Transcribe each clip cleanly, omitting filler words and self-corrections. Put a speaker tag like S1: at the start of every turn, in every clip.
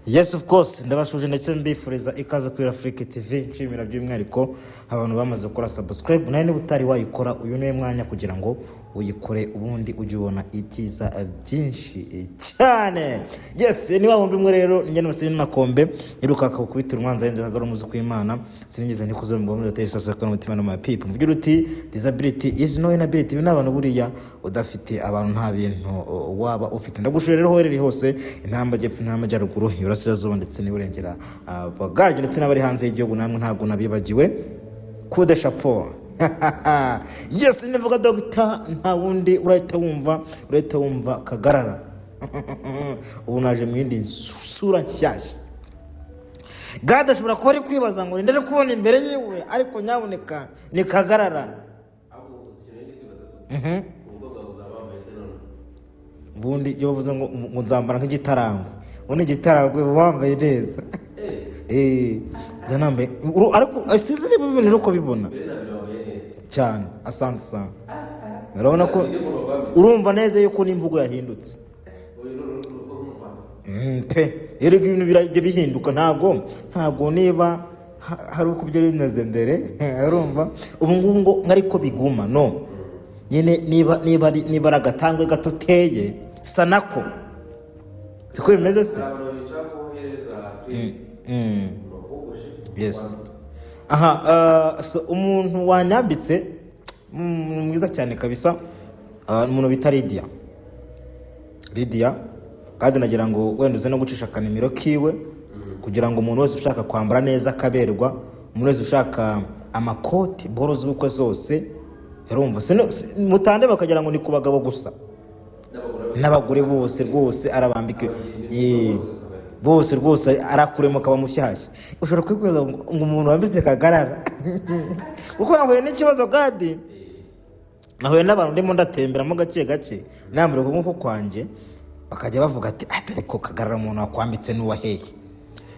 S1: Yes of course ndabashuje ndetse mbifuriza ikaze kuri Afrique TV nshimira by'umwihariko abantu bamaze gukora subscribe nawe niba utari wayikora uyu niwe mwanya kugira ngo uyikore ubundi ujye ubona ibyiza byinshi cyane. Yes ni wa mwe rero njye n'abasini nakombe iruka kubita umwanza yenze kagaro muzi kw'Imana sinigeze nikuzo mu bwo tese sasa kana mutima no my people mvugira uti disability is no inability n'abantu buriya udafite abantu nta bintu waba ufite ndagushore rero horeri hose intamba jepfu intamba jaruguru Burasirazuba ndetse n'Iburengera bagaje ndetse n'abari hanze y'igihugu namwe ntago nabibagiwe coup de chapeau. Yes nivuga doctor nta wundi urahita wumva kagarara ubu naje mu yindi sura nshyashya. Gada ashobora kuba ari kwibaza ngo ndere kubona imbere yiwe ariko nyaboneka ni kagarara. Bundi yo bavuze ngo nzambara nk'igitarango one gitaragwe wambaye neza zanambe ariko asize ibintu uko bibona cyane asante sana urabona ko urumva neza yuko n'imvugo yahindutse erega ibintu birajye bihinduka ntago niba hari uko byo bimeze mbere urumva ubu ngubu ariko biguma no nyene niba ragatangwe gatoteye sanako siko bimeze se. Yes so umuntu wanyambitse mwiza cyane kabisa umuntu bita Lydia kandi nagira ngo wenda uze no gucisha kanimiro kiwe kugira ngo umuntu wese ushaka kwambara neza kaberwa umuntu wese ushaka amakoti boro z'ubukwe zose urumva mutande bakagira ngo ni ku bagabo gusa n'abagore bose rwose arabambike bose rwose arakuremo kaba mushyashya ushobora kwikwiza ngo umuntu wambitse kagarara uko nahuye n'ikibazo gadi nahuye n'abantu ndimo ndatemberamo gake nambere nko kwanjye bakajya bavuga ati ariko kagarara umuntu wakwambitse n'uwaheye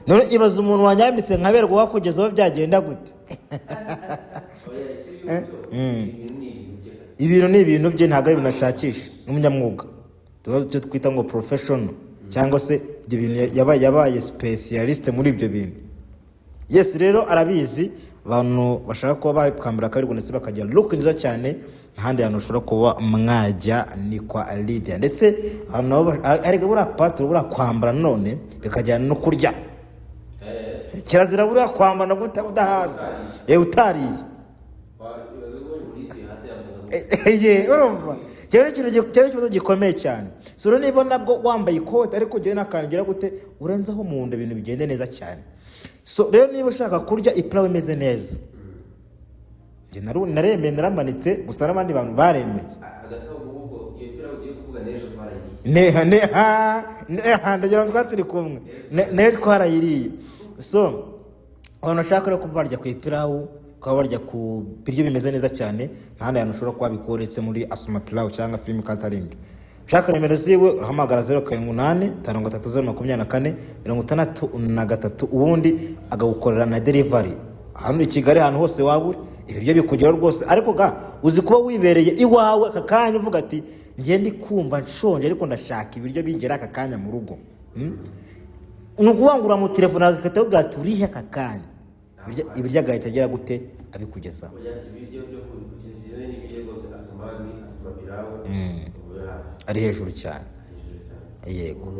S1: none ibaza umuntu wanyambitse nkaberwa wakugezaho byagenda gute. Ibintu ni ibintu bye ntago binashakisha n'umunyamwuga cyo twita ngo professional cyangwa se ibyo bintu yabaye specialist muri ibyo bintu. Yes rero arabizi abantu bashaka kuba bakambira kabiri ndetse bakagira look nziza cyane ntahandi hantu ushobora kuba mwajya ni kwa Lydia ndetse arega bura patro bura kwambara none bikajyana no kurya kirazira bura kwambara no udahaza utariye urumva cyane ikibazo gikomeye cyane. So niba nabwo wambaye ikote ariko giye nakangira gute urenzaho mu nda ibintu bigende neza cyane. So rero niba ushaka kurya iplawe imeze neza nje naremeye naramanitse gusa n'abandi bantu baremeye ndagira ngo twatiri kumwe neje twarayiriye. So abantu bashaka ko barya ku iplawe kwa barya ku biryo bimeze neza cyane ntandi yantu ushobora kuba bikoretse muri Asuma Pilau cyangwa Film Catering. Shaka nimero ziwe uhamagara 038 5324 63 ubundi agagukorera na delivery hano i Kigali hano hose waburi ibiryo bikugera rwose ariko uzi kuba wibereye iwawe akakanya uvuga ati ngiye ndi kumva nshonje ariko ndashaka ibiryo bingera akakanya mu rugo nuguhangura mu telefone agakata ubwati urihe akakanya ibiryo agahita agera gute abikugeza ari hejuru cyane yego.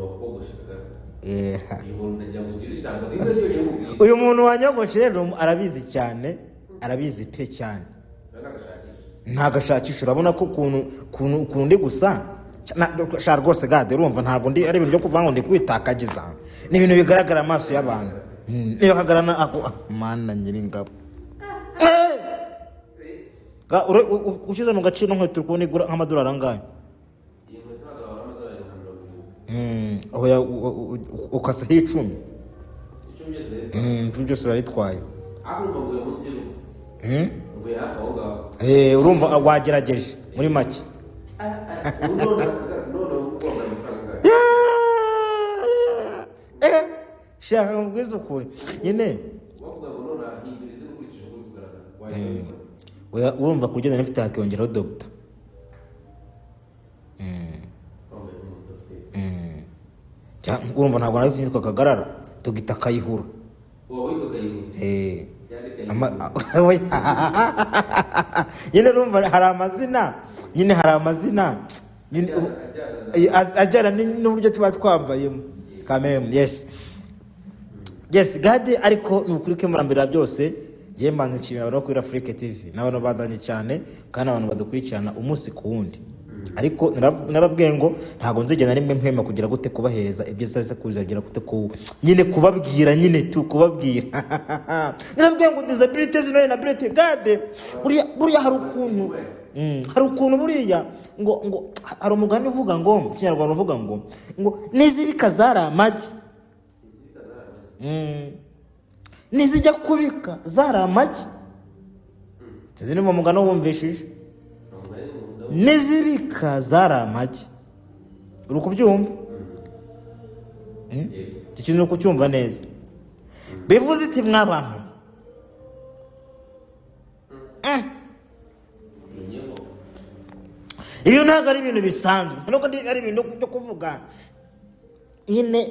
S1: Uyu muntu wanyogoshe rero arabizi cyane arabizi pe cyane ntagashakisha urabona ko kuntu ndi gusa sha rwose gade urumva ntago ndi ari ibintu byo kuvuga ngo ndi kwitakagiza ni ibintu bigaragara amaso y'abantu niyo hagarana ako mana nyiringabo ushize mu gaciro nkweto kubona igura nk'amadolari angahe oya ukasa 10 byose baritwaye urumva wagerageje muri make shaka mubwiza ukuri nyine urumva kugenda nifite hakiyongeraho doctor urumva ntabwo nawe kwitwa kagarara Dogita Kayihura.
S2: Witwa Kayihura?
S1: Nyine urumva hari amazina nyine ajyana n'uburyo tuba twambayemo kameme. Yes Gade, ariko ni ukuri kemurambira byose. Ngiye mbanze nshimira abantu kuri Afrique TV n'abantu badanye cyane kandi abantu badukurikirana umunsi ku wundi. Ariko nababwiye ngo ntago nzigena rimwe mpema kugira gute kubahereza ibyiza se kuzagira gute ku nyine kubabwira nyine tu kubabwira. Nababwiye ngo disabilities no inability Gade buriya hari ukuntu buriya ngo hari umugani uvuga ngo Kinyarwanda uvuga ngo nizibika zari amagi nizijya kubika zari amagi. Tizini mu mugano wumvishije nizibika zari amagi. Uri kubyumva? Iki kintu uko cyumva neza bivuze iti mwabantu iyo ntago ari ibintu bisanzwe nuko ari ibintu byo kuvuga nyine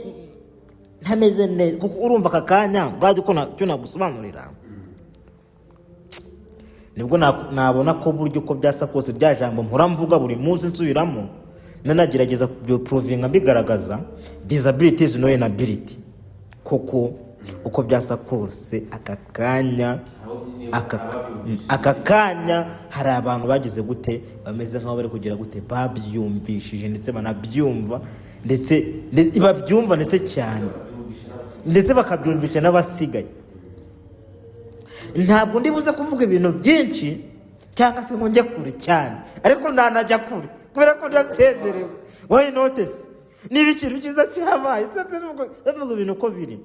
S1: ntameze neza kuko urumva akakanya bwaje ko cyo nagusobanurira nibwo nabona ko buryo uko byasa kose bya jambo mpora mvuga buri munsi nsubiramo nanagerageza byo provinga mbigaragaza disabilities no inability koko uko byasa kose akakanya hari abantu bagize gute bameze nkaho bari kugira gute babyumvishije ndetse banabyumva ndetse babyumva ndetse cyane ndetse bakabyumvisha n'abasigaye. Ntabwo ndibuze kuvuga ibintu byinshi cyangwa se ngo njye kure cyane, ariko ndanajya kure kubera ko ndatenderewe. Why notice niba ikintu cyiza cyabaye ndavuga ibintu uko biri.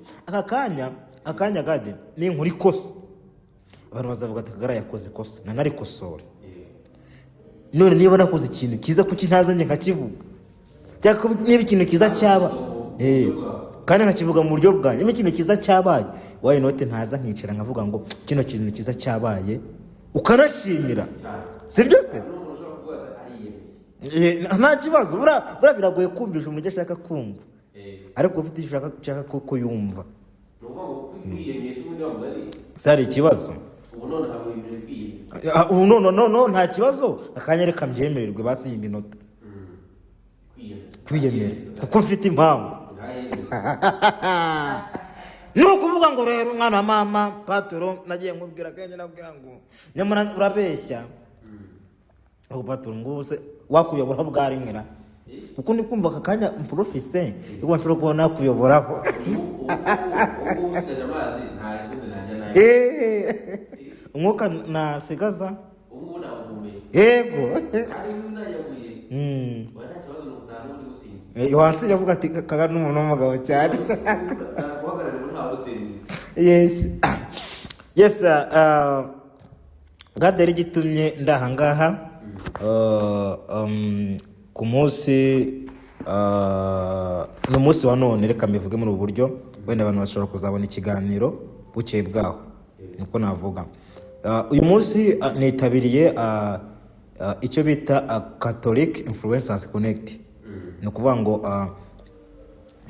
S1: Akanya Gade ni inkuru ikosa abantu bazavuga ati Kagara yakoze ikosa nanari kosora. None niba nakoze ikintu kiza kuki ntazanye nkakivuga cyangwa niba ikintu kiza cyaba kandi nkakivuga mu buryo bwanjye. Niba ikintu kiza cyabaye why not ntaza nkicara nkavuga ngo kino kintu kiza cyabaye ukanashimira, sibyo se? Nta kibazo bura biragoye kumvisha umuntu ashaka kumva, ariko ufite ushaka ko yumva sari ikibazo. Ubu no nta kibazo akanya reka mbyemererwe basi iminota kwiyemera kuko mfite impamvu. Nuko kuvuga ngo rero umwana mama Patoro nagiye nkubwira kanye nabwira ngo nyamara urabeshya. Aho Patoro ngo se wakuyobora bwari mwera kuko ndi kumva akanya professeur yuko nshobora kubona kuyoboraho. Umwuka na segaza yego Yohansi yavuga ati Kagara n'umuntu w'umugabo cyane. Yes Gade gitumye ndahangaha ku munsi n'umunsi wa none, reka mbivuge muri ubu buryo wenda abantu bashobora kuzabona ikiganiro bukeye bwaho niko navuga. Uyu munsi nitabiriye icyo bita Catholic Influencers Connect. Ni ukuvuga ngo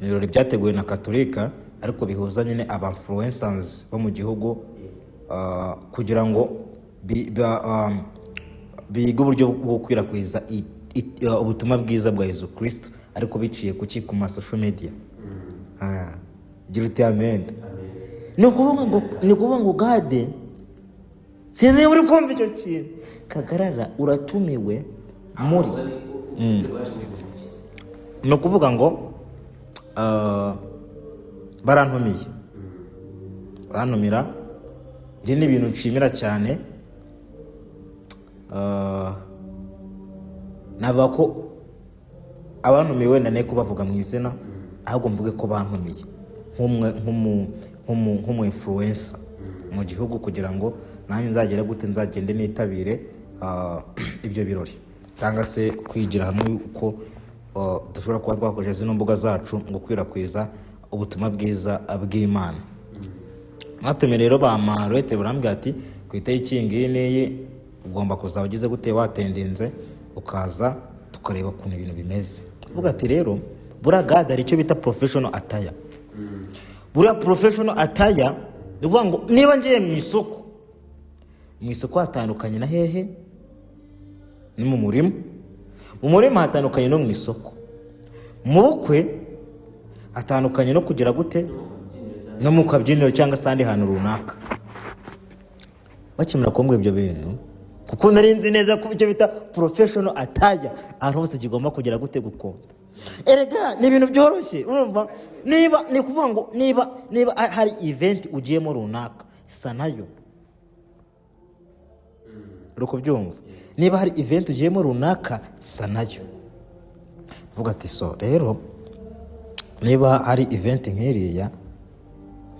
S1: ibirori byateguwe na Katolika ariko bihuza nyine aba influencers bo mu gihugu kugira ngo biga uburyo bwo gukwirakwiza ubutumwa bwiza bwa Yesu Kristo ariko biciye ku ma social media. Gira uti amen. Ni ukuvuga ngo Gade sinzi uri kumva icyo kintu. Kagarara uratumiwe muri ni ukuvuga ngo barantumira njye ni ibintu nshimira cyane. Navuga ko abantumiwe nane kubavuga mu izina ahubwo mvuge ko bantumiye nk'umu influencer mu gihugu kugira ngo nanjye nzagera gute nzagende nitabire ibyo birori cyangwa se kwigira hamwe uko dushobora kuba twakoresha zino mbuga zacu ngo kwirakweza ubutumwa bwiza bw'Imana. Natumiye rero bamarete barambwira ati ku itariki ngiyi ugomba kuzaba ugize gute watendinze ukaza tukareba ukuntu ibintu bimeze. Uvuga ati rero bura Gade ari cyo bita professional attire. buriya professional attire uvuga ngo niba ngiye mu isoko hatandukanye na hehe ni mu murima hatandukanye no mu isoko, mu bukwe hatandukanye no kugira gute no mu kabyiniro cyangwa se ahandi hantu runaka. Bakimara kumbwa ibyo bintu kuko nari nzi neza ko icyo bita professional attire ahantu hose kigomba kugira gute gukonda. Erega ni ibintu byoroshye urumva, niba ni kuvuga ngo niba hari event ugiyemo runaka sa nayo uko byumva, niba hari event ugiyemo runaka sa nayo vuga ati so rero niba hari event nk'iriya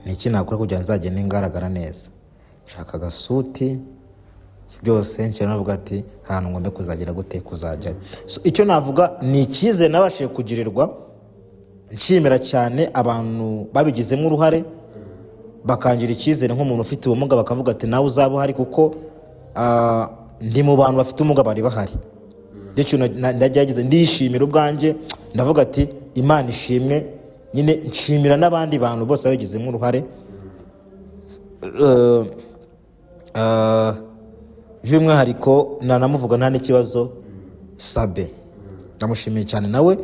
S1: ni iki nakora kugira nzajye ningaragara neza, nshaka agasuti byose nshya navuga ati ahantu ngombe kuzagira gute kuzajya. So icyo navuga ni icyizere nabashije kugirirwa, nshimira cyane abantu babigizemo uruhare bakangira icyizere nk'umuntu ufite ubumuga, bakavuga ati nawe uzaba uhari kuko ndi mu bantu bafite ubumuga bari bahari. Ndetse ndagerageza ndishimira ubwanjye, ndavuga ati Imana ishimwe, nyine nshimira n'abandi bantu bose babigizemo uruhare. By'umwihariko nanamuvuga nta n'ikibazo Sabe, ndamushimiye cyane nawe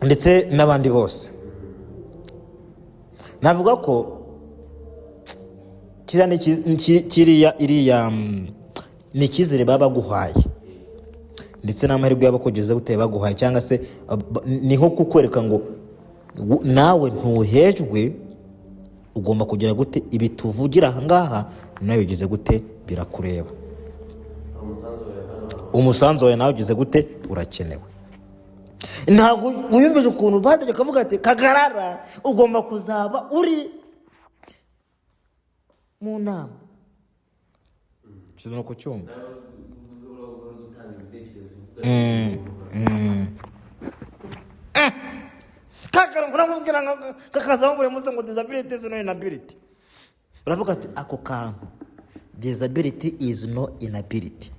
S1: ndetse n'abandi bose. Navuga ko iriya ni icyizere baba baguhaye ndetse n'amahirwe y'abakugeze buteye baguhaye, cyangwa se niho kukwereka ngo nawe ntuhejwe, ugomba kugira gute ibi tuvugira aha ngaha nawe bigize gute birakureba, umusanzu wawe nawe ugize gute urakenewe. Ntabwo wiyumvije ukuntu bategeka kavuga ati Kagarara ugomba kuzaba uri mu nama kizo no kucyumva. Kakara kuramubwira kakaza buri munsi ngo disability is no inability. Baravuga ati ako kantu disability is no inability.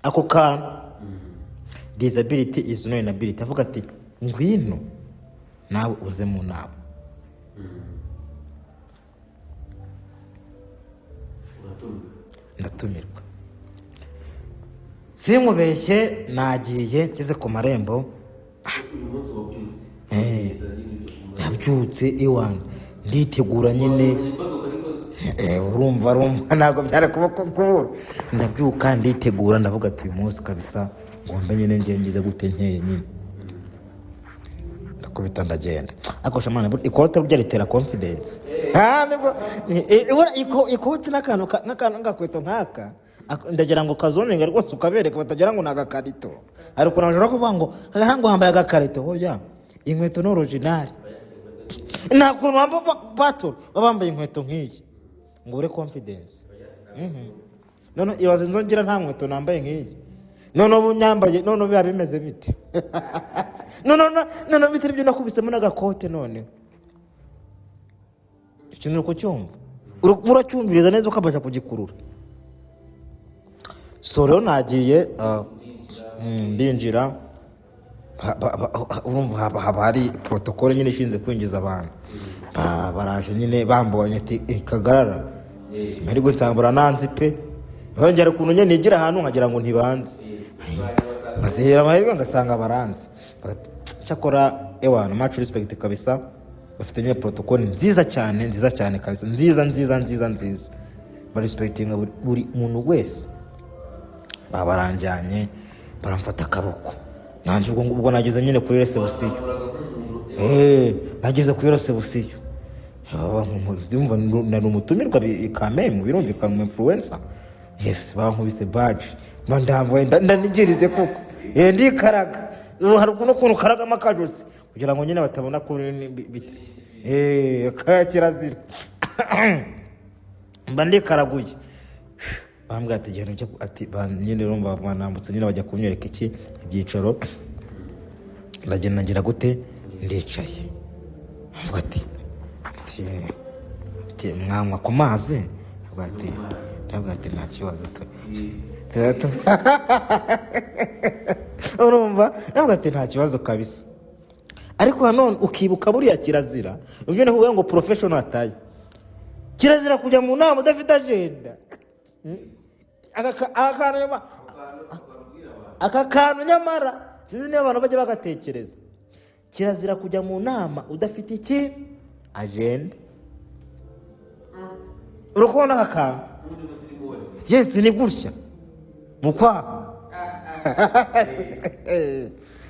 S1: Ako kantu disability is no inability. Avuga ati ngwino nawe uze mu nama. Ndatumirwa. Simubeshye nagiye ngeze ku marembo. Nabyutse iwanjye nditegura nyine, urumva ntabwo byari kuba kubura. Ndabyuka nditegura ndavuga ati uyu munsi kabisa ngombe nyine ngize gute nkeye nyine. Ndakubita ndagenda. Akosha mana ikote burya ritera confidence. Ikote n'akantu ngakweto nkaka ndagira ngo kazonenga rwose ukabereka batagira ngo nagakarito. Ariko nabashobora kuvuga ngo ngo hambaye agakarito. Hoya inkweto no original. Nta kuntu wamba bato babambaye inkweto nk'iyi ngo ure confidence. None ibaze nzongera nta nkweto nambaye nk'iyi. None ubu nyambaye none biba bimeze bite? None bitari byo nakubisemo n'agakote none. Ikintu uko cyumva. Uracyumviriza neza ukabaje kugikurura. So rero nagiye ndinjira, urumva haba hari protocole nyine ishinzwe kwinjiza abantu. Baraje nyine bambonye ati Kagarara mperigwe nsambura nanzi pe. Hongera ukuntu nyine nigira ahantu nkagira ngo ntibanze. Ngasihera amahirwe ngasanga baranze. Cyakora ewana much respect kabisa, bafite nyine protocole nziza cyane kabisa, nziza. Barespectinga buri muntu wese. Babaranjanye baramfata akaboko. Nanje ubwo nageze nyine kuri reception. Nageze kuri reception. Ndumva nari umutumirwa ikamemu birumvikana mu influencer. Yes, bankubise badge. Ndambaye ndanigirije koko. Ndikaraga. Hari ukuntu karaga makajose kugira ngo nyine batabona ko kirazira. Mba ndikaraguye. Bambwa ati genda ati nyine rumva banambutse nyine bajya kunyereka iki ibyicaro. Ndagenda ngira gute ndicaye. Bambwa ati mwanywa ku mazi. Bambwa ati nta kibazo urumva. Bambwa ati nta kibazo kabisa. ariko nanone ukibuka buriya kirazira ubyo navuga ngo professional ataye kirazira kujya mu nama udafite agenda aka kantu nyamara sinzi niba abantu bajya bagatekereza kirazira kujya mu nama udafite iki agenda urakubona aka kantu yes ni gutya mukwa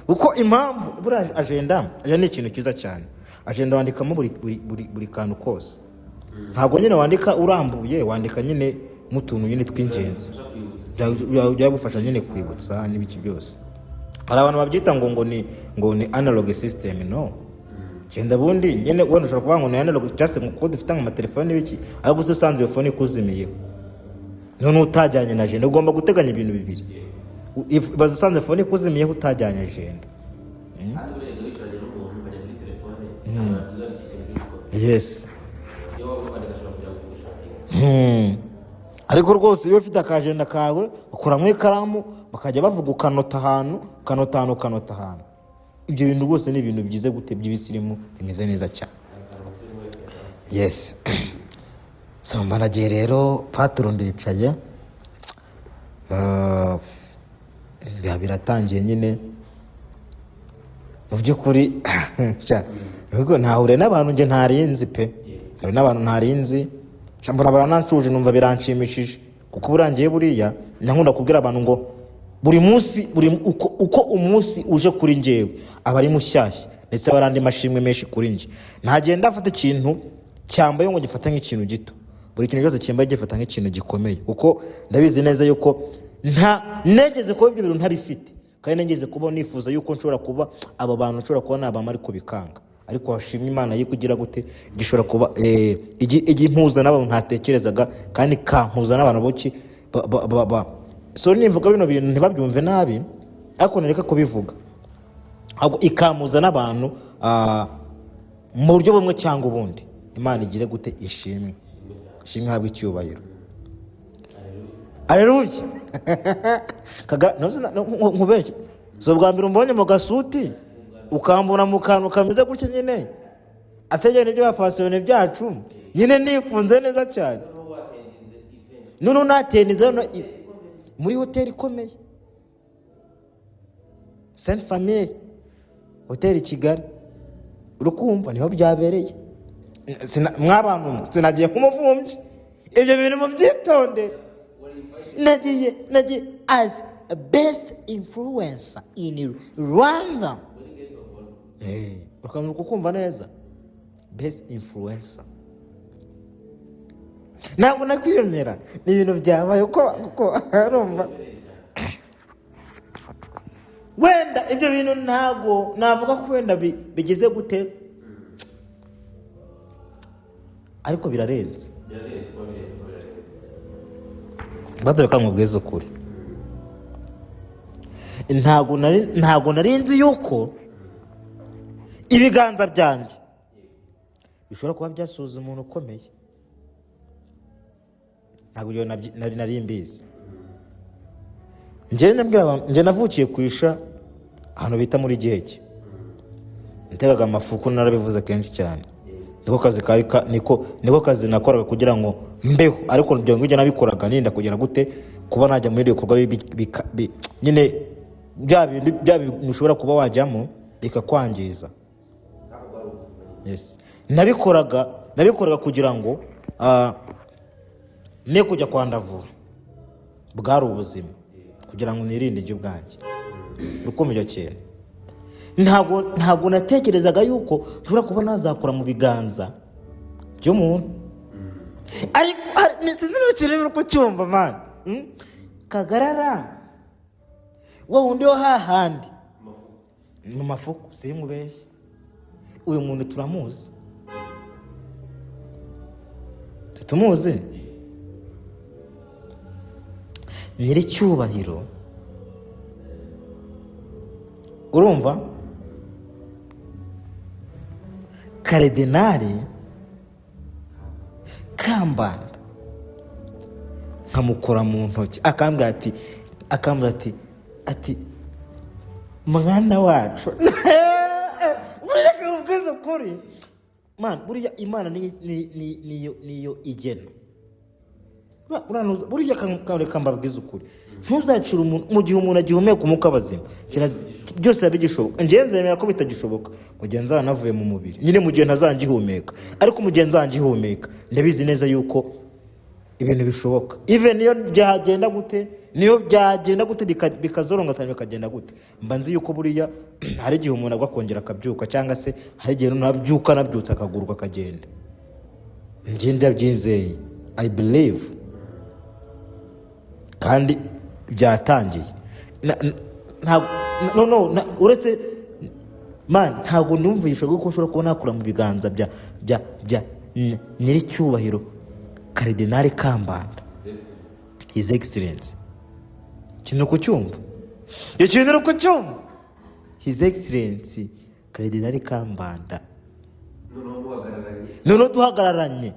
S1: uko impamvu buriya agenda ni ikintu cyiza cyane agenda wandikamo buri kantu kose ntabwo nyine wandika urambuye wandika nyine mutuntu nyine tw'ingenzi byagufasha nyine kwibutsa n'ibiki byose hari abantu babyita ngo ni analog system no genda bundi nyine wenda ushobora kuvuga ngo ni analog cyase ngo dufite amatelefone n'ibiki ariko se usanze iyo phone ikuzimiyeho none utajyanye na agenda ugomba guteganya ibintu bibiri baza usanze phone ikuzimiyeho utajyanye agenda yes ariko rwose iyo ufite akagenda kawe ukuramo ikaramu bakajya bavuga ukanota ahantu ibyo bintu rwose ni ibintu byiza gute by'ibisirimu bimeze neza cyane yes so mbanagiye rero patron ndicaye biratangiye nyine mu by'ukuri ubwo ntahure n'abantu nge ntarinzi pe hari n'abantu ntarinzi mbona barananshuje numva biranshimishije kuko burangiye buriya nkunda kubwira abantu ngo buri munsi uko umunsi uje kuri ngewe aba ari mushyashya ndetse barandi mashimwe menshi kuri nge ntagenda afata ikintu cyambaye ngo gifata nk'ikintu gito buri kintu cyose cyambaye gifata nk'ikintu gikomeye kuko ndabizi neza yuko negeze kuba ibyo bintu ntabifite kandi negeze kuba nifuza yuko nshobora kuba aba bantu nshobora kuba nabama ariko bikanga ariko washimye Imana kugira gute gishobora kuba impuza n'abantu ntatekerezaga kandi kampuza n'abantu boki so nimvuga bino bintu ntibabyumve nabi ariko nereka kubivuga ahubwo ikamuza n'abantu mu buryo bumwe cyangwa ubundi Imana igire gute ishimwe habwe icyubahiro Haleluya nkubeshye so bwa mbere umbonye mu gasuti ukambura mu kantu kameze gutya nyine ategera ibyo bafasiyone byacu nyine nifunze neza cyane none natenize muri hoteli ikomeye Sainte Famille hoteli Kigali urukumva niho byabereye mwabantu sinagiye nk'umuvumbyi ibyo bintu mu byitondere nagiye as a best influencer in Rwanda ukamenya kukumva neza best influencer ntabwo nakwiyemera ni ibintu byabaye uko arumva wenda ibyo bintu ntabwo navuga ko wenda bigeze gute ariko birarenze badore nkubwiza ukuri ntabwo narinzi yuko ibiganza byanjye bishobora kuba byasuza umuntu ukomeye ntabwo iyo nari mbizi njye navukiye kwisha ahantu bita muri Giheke ntegaga amafuku narabivuze kenshi cyane niko kazi nakoraga kugira ngo mbeho ariko ibyo ngibyo nabikoraga ninda kugira gute kuba najya muri ibikorwa nyine bya bintu ushobora kuba wajyamo bikakwangiza yes nabikoraga kugira ngo ne kujya kwandavura bwari ubuzima kugira ngo nirinde ibyo bwanjye rukomeye cyane ntabwo natekerezaga yuko nshobora kuba nazakora mu biganza by'umuntu ariko sinzi n'ikirere ko cyumva man kagarara wowe undi wo hahandi mu mafuku simubeshye uyu muntu turamuzi tumuzi nyiri cyubahiro urumva Karidinali Kambanda nkamukora mu ntoki akambwira ati mwana wacu man buriya imana niyo igena buriya kareka mbabwiza ukuri ntuzacira umuntu mu gihe umuntu agihumeka umwuka bazima byose biba bigishoboka njyewe nzemera ko bitagishoboka mu gihe nzanavuye mu mubiri nyine mu gihe ntazangihumeka ariko mu gihe nzangihumeka ndabizi neza yuko ibintu bishoboka even niyo byagenda gute bikazorongatana bikagenda gute mba nzi yuko buriya hari igihe umuntu agwa kongera akabyuka cyangwa se hari igihe nabyuka nabyutse akaguruka akagenda njye ndabyizeye I believe kandi byatangiye uretse man ntabwo numvisha ko ushobora kubona nakura mu biganza bya nyiricyubahiro Karidinali Kambanda His Excellency kintu kucyumva His Excellency Karidinali Kambanda noneho duhagararanye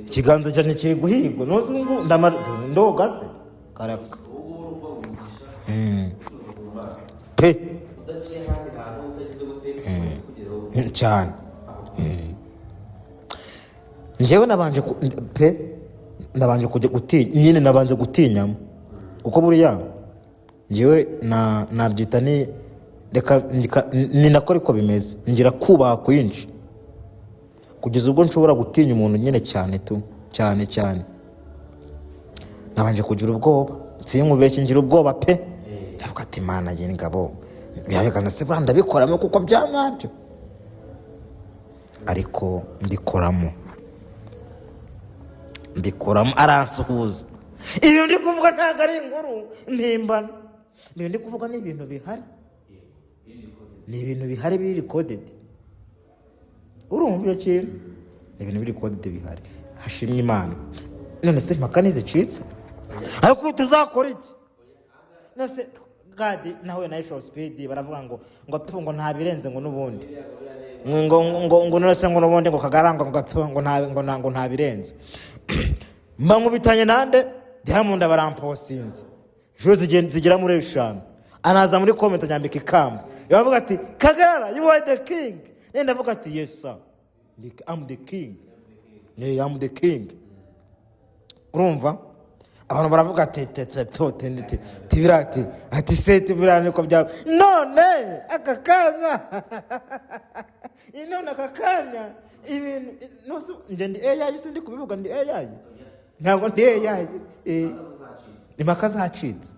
S1: ikiganza cyane kiri guhigwa ndogase karaka cyane njyewe nabanje kujya gutinya nyine nabanje gutinyamo kuko buriya njyewe nabyita ni reka ni nako ariko bimeze ngira kubaha kwinshi kugeza ubwo nshobora gutinya umuntu nyine cyane nabanje kugira ubwoba sinkubeshye ngira ubwoba pe ndavuga ati mana ye ngabo byabigana se banda bikoramo kuko byamabyo ariko mbikoramo aransuhuza ibintu ndi kuvuga ntabwo ari inkuru mpimbano ibintu ndi kuvuga ni ibintu bihari biri recorded urumva iyo kintu ni ibintu biri recorded bihari hashimwe Imana none se impaka ntizicitse ariko tuzakora iki nose gadi nawe na show speed baravuga ngo nta birenze ngo nubundi ngo nose ngo nubundi ngo kagaranga ngo nta birenze mba nkubitanye nande Diamond barampostinze jo zigera muri 5 anaza muri comment nyambika ikamba yavuga ati Kagara you are the king nenda avuga ati yes sir I'm the king I'm the king urumva abantu baravuga ati tibirati ati sete birane ko bya none akakanya inone akakanya ibintu nose nje ndi AI sindi kubivuga ndi AI ntabwo ndi AI impaka zacitse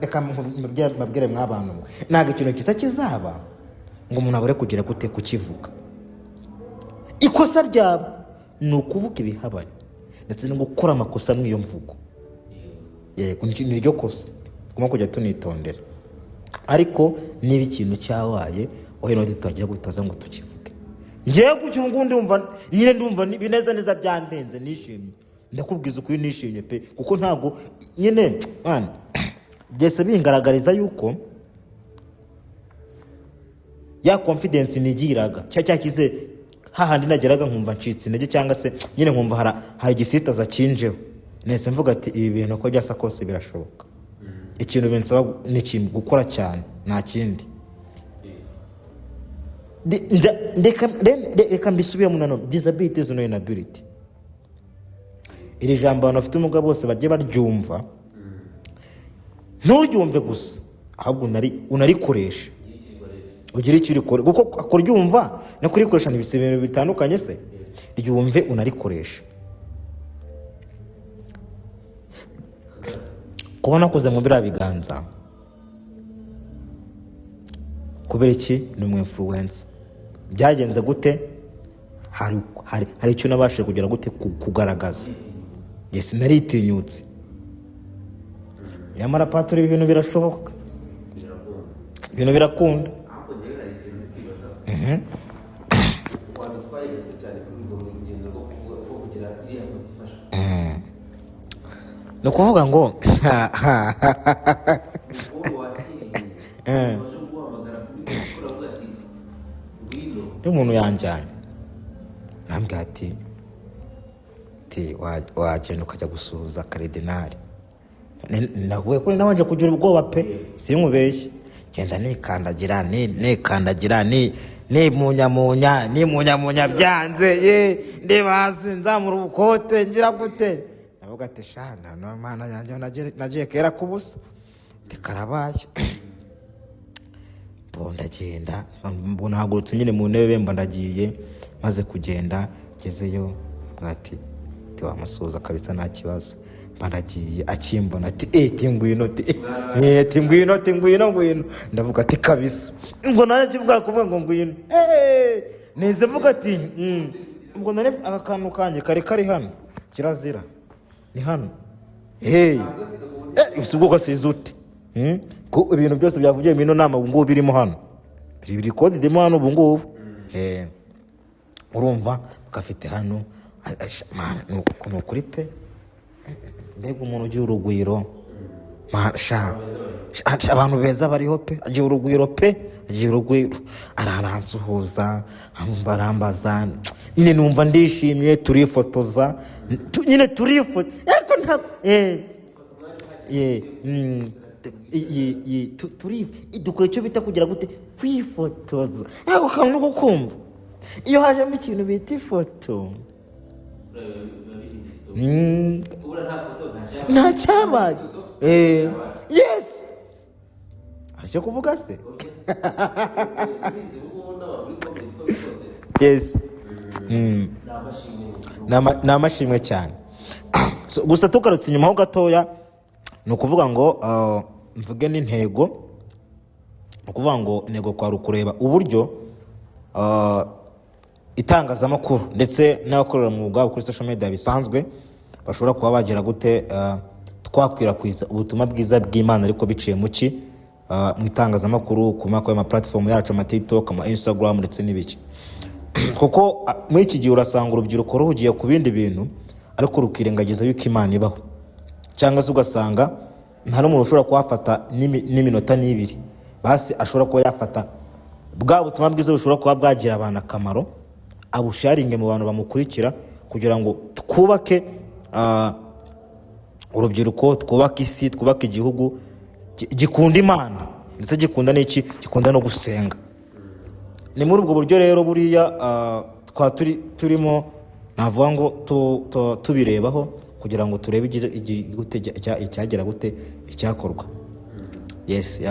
S1: reka mbabwire mw'abantu ntabwo ikintu kisa kizaba ngo umuntu abure kugira gute kukivuga ikosa ryaba ni ukuvuga ibihabanye ndetse no gukora amakosa mw'iyo mvugo yego ni ryo kosa tugomba kujya tunitondera ariko niba ikintu cyawaye ohe no tutagira gutaza ngo tukivuge ngiye gucyunga ndumva bineza neza byandenze nishimye ndakubwiza uko nishimye pe kuko ntago nyine man byese bingaragariza yuko ya confidence nigiraga cyakize hahandi nageraga nkumva ncitse intege cyangwa se nyine nkumva hari igisitaza kinjeho nese mvuga ati ibi bintu ko byasa kose birashoboka ikintu binsaba ni ikintu gukora cyane nta kindi reka mbisubiye munano disability is no inability iri jambo abantu bafite umugabo bose bagiye baryumva nturyumve gusa ahubwo unarikoresha ugira icyo urikora kuko akuryumva no kurikoresha ibintu bitandukanye se ryumve unarikoresha kubona kuze mu bira biganza kubera iki ni umu influencer byagenze gute hari icyo nabashije kugera gute kugaragaza yes naritinyutse yamara paturi ibintu birashoboka ibintu birakunda no kuvuga ngo umuntu yanjyanye arambwira ati ati wagenda ukajya gusuhuza karidinali. Nawe kuri nabanje kugira ubwoba pe, sinkubeshye, genda nikandagira nimunyamunya byanze ndeba hasi nzamura ubukote ngira gute, navuga ati shana no mana yanjye nagiye kera kubusa tikarabaye. Ndagenda mbona hagurutse nyine mu ntebe mba ndagiye, maze kugenda ngezeyo bwati tiwamusuhuza kabisa nta kibazo, mba ndagiye akimbona ati ngwino ndavuga ati kabisa, ngo naje kivuga kuvuga ngo ngwino neze mvuga ati ubwo nari aka kantu kanjye kari hano kirazira ni hano ubwo gasize ute ko ibintu byose byavugiye mu ino nama ubu ngubu birimo hano, biri kode demo hano ubu ngubu urumva gafite hano ni ukuri pe, mbega umuntu ugira urugwiro abantu beza bariho pe, agira urugwiro araransuhuza barambaza nyine numva ndishimye, turifotoza nyine ariko ntabwo dukora icyo bita kugira gute kwifotoza, ntabwo kantu ko kumva iyo hajemo ikintu bita ifoto nta cyabaye yes aje kuvuga se yes ni amashimwe cyane. Gusa tugarutse inyuma ho gatoya, ni ukuvuga ngo mvuge n'intego, ni ukuvuga ngo intego kwari ukureba uburyo itangazamakuru ndetse n'abakorera mu bwabo kuri social media bisanzwe bashobora kuba bagera gute twakwirakwiza ubutumwa bwiza bw'Imana ariko biciye mu mu itangazamakuru, ku platform yacu, ama TikTok, ama Instagram ndetse n'ibiki. Kuko muri iki gihe urasanga urubyiruko ruhugiye ku bindi bintu ariko rukirengagiza yuko Imana ibaho, cyangwa se ugasanga nta n'umuntu ushobora kuhafata n'iminota n'ibiri, basi ashobora kuba yafata bwa butumwa bwiza bushobora kuba bwagira abantu akamaro, abusharinge mu bantu bamukurikira, kugira ngo twubake urubyiruko, twubake isi, twubake igihugu gikunda Imana ndetse gikunda n'iki, gikunda no gusenga. Ni muri ubwo buryo rero buriya turimo navuga ngo tubirebaho kugira ngo turebe icyagera gute icyakorwa. Yes,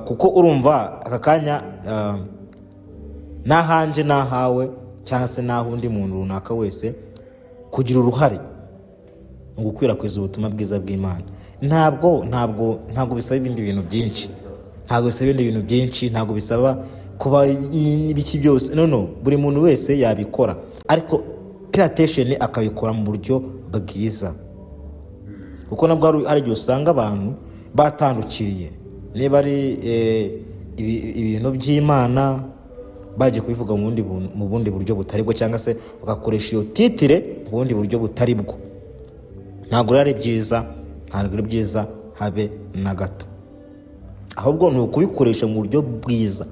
S1: kuko urumva aka kanya n'ahanje n'ahawe cyangwa se n'aho undi muntu runaka wese kugira uruhare mu gukwirakwiza ubutumwa bwiza bw'Imana. Ntabwo bisaba ibindi bintu byinshi, ntabwo bisaba kuba n'ibiki byose, no buri muntu wese yabikora, ariko pay akabikora mu buryo bwiza, kuko nabwo hari igihe usanga abantu batandukiriye, niba ari ibintu by'Imana baje kubivuga mu bundi buryo butari bwo, cyangwa se bagakoresha iyo titire mu bundi buryo butari bwo. Ntabwo ari byiza habe na gato, ahubwo ni ukubikoresha mu buryo bwiza.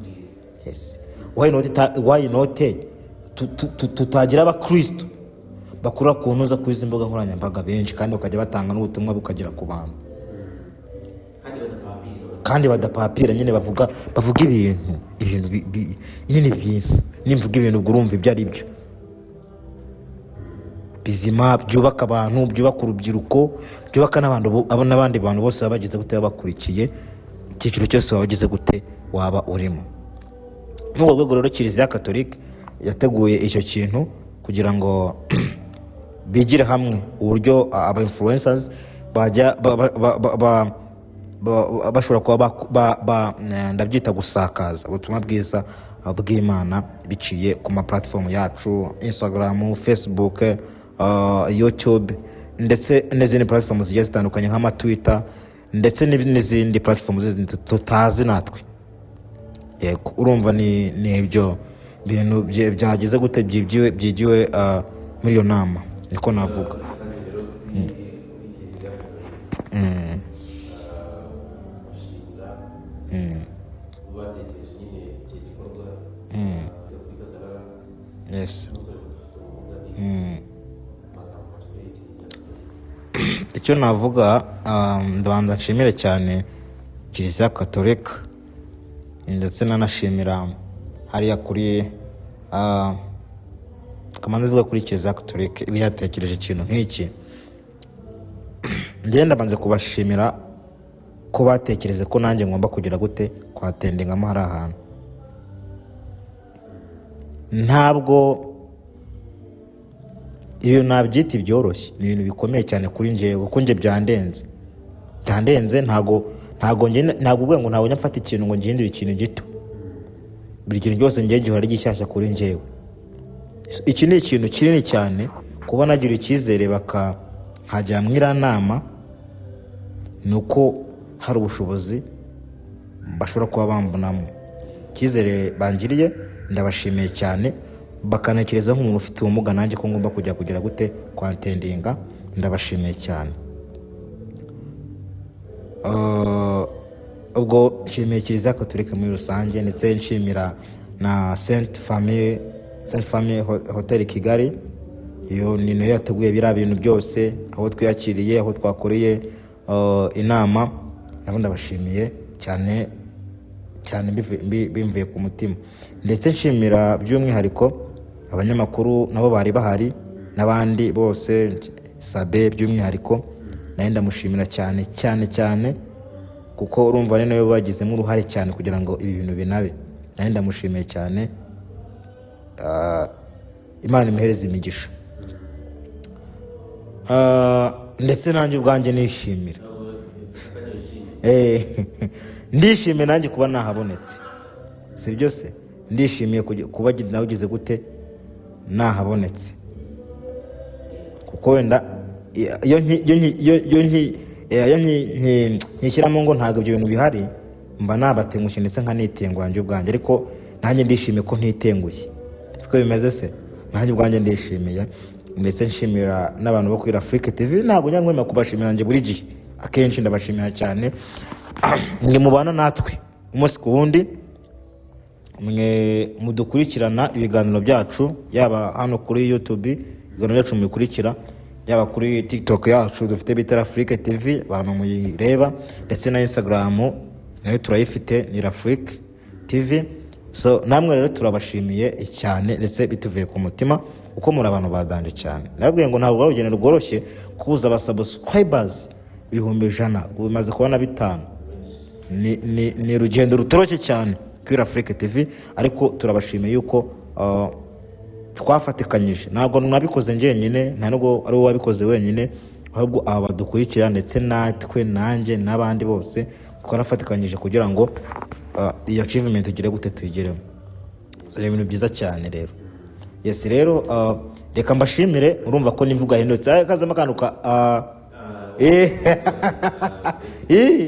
S1: Yes, why not tutagira abakristo bakura ku ntuza kuri izi mbuga nkoranyambaga benshi, kandi bakajya batanga n'ubutumwa bukagera ku bantu, kandi badapapira nyine bavuga ibintu nimvuga ibintu urumva ibyo ari byo bizima, byubaka abantu, byubaka urubyiruko, byubaka n'abandi bantu bose baba bagize gute bakurikiye icyiciro cyose waba bagize gute waba urimo. N'ubwo rwego rero Kiliziya Gatolika yateguye icyo kintu kugira ngo bigire hamwe uburyo aba influencers bashobora kuba ndabyita gusakaza ubutumwa bwiza bw'Imana biciye ku ma platform yacu, Instagram, Facebook, YouTube ndetse n'izindi platform zigiye zitandukanye nk'ama Twitter ndetse n'izindi platform tutazi natwe. Urumva ni ibyo bintu byagize gute byigiwe muri iyo nama, niko navuga. Yes. icyo navuga ndabanza nshimire cyane Kiliziya Katolika ndetse nanashimira hariya kuri kamanzi vuga kuri Kiliziya Katolika ibi yatekereje ikintu nk'iki. Ngenda banze kubashimira ko batekereze ko nanjye ngomba kugira gute kwatendingamo hari ahantu. Ntabwo iyo nabyita byoroshye, ni ibintu bikomeye cyane kuri njyewe kuko njye byandenze ntago ubwo ngo ntago nyafata ikintu ngo ngihindure ikintu gito. Buri kintu cyose ngiye gihora gishyashya kuri njyewe. Iki ni ikintu kinini cyane kuba nagira icyizere bakahajya mwira nama, nuko hari ubushobozi bashobora kuba bambonamo. Icyizere bangiriye ndabashimiye cyane, bakanekereza nk'umuntu ufite ubumuga nanjye ko ngomba kujya kugira gute kwantendinga. Ndabashimiye cyane. Ubwo nshimiye Kiliziya Katolika muri rusange, ndetse nshimira na Sainte Famille Hotel Kigali. Iyo ni nayo yateguye biriya bintu byose, aho twiyakiriye, aho twakoreye inama. Nabo ndabashimiye cyane bimvuye ku mutima. Ndetse nshimira by'umwihariko abanyamakuru nabo bari bahari n'abandi bose, Sabe by'umwihariko nayo ndamushimira cyane kuko urumva ni nayo bagizemo uruhare cyane kugira ngo ibi bintu binabe. Nayo ndamushimiye cyane, Imana imuhereze imigisha. Ndetse nanjye ubwanjye nishimira, ndishimiye nanjye kuba nahabonetse, si byose ndishimiye kuba nawe ugize gute nahabonetse, kuko wenda iyo nkishyiramo ngo ntabwo ibyo bintu bihari mba nabatengushye ndetse nkanitenguha njye ubwanjye, ariko nanjye ndishimiye ko ntitengushye. siko bimeze se, nanjye ubwanjye ndishimiye. Ndetse nshimira n'abantu bo kuri Afrique TV, ntabwo nyangwema kubashimira njye buri gihe, akenshi ndabashimira cyane. Mwe mubana natwe umunsi ku wundi, mwe mudukurikirana ibiganiro byacu, yaba hano kuri YouTube ibiganiro byacu mubikurikira, yaba kuri TikTok yacu dufite bita Afrique TV abantu muyireba, ndetse na Instagram nayo turayifite ni Afrique TV. So namwe rero turabashimiye cyane, ndetse bituvuye ku mutima uko muri abantu badanje cyane. Nabwiye ngo ntabwo urugendo rworoshye kuza aba subscribers 100,000 bimaze kubona 5. Ni urugendo rutoroshye cyane kuri Afrique TV, ariko turabashimiye yuko twafatikanyije. Ntabwo nabikoze njyenyine, nta nubwo ari wowe wabikoze wenyine, ahubwo aba badukurikira ndetse natwe nanjye n'abandi bose twarafatikanyije kugira ngo iyo achievement tugire gute tuyigereho. So ni ibintu byiza cyane rero. Yes rero reka mbashimire, urumva ko nimvuga hindutse kazama kanuka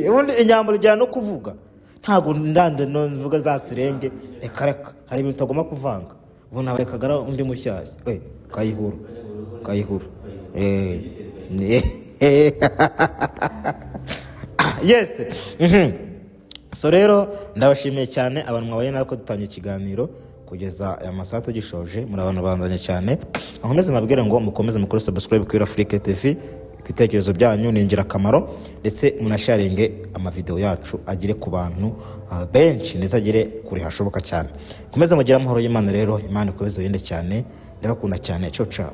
S1: ubundi inyambaro ijyana no kuvuga, ntabwo ndande no mvuga za sirenge, reka hari ibintu tagomba kuvanga. Ubu nawe kagara undi mushyashya kayihura yes. So rero ndabashimiye cyane abantu mwabaye nako dutangiye ikiganiro kugeza aya masaha tugishoje. Muri abantu bandanye cyane, nkomeze mabwire ngo mukomeze mukore subscribe kuri Afrique TV. Ibitekerezo byanyu ni ingirakamaro, ndetse munasharinge amavideo yacu agire ku bantu benshi, ndetse agire kuri hashoboka cyane. Komeze mugira amahoro y'Imana rero, Imana ikomeze yende cyane, ndabakunda cyane. Ciao ciao.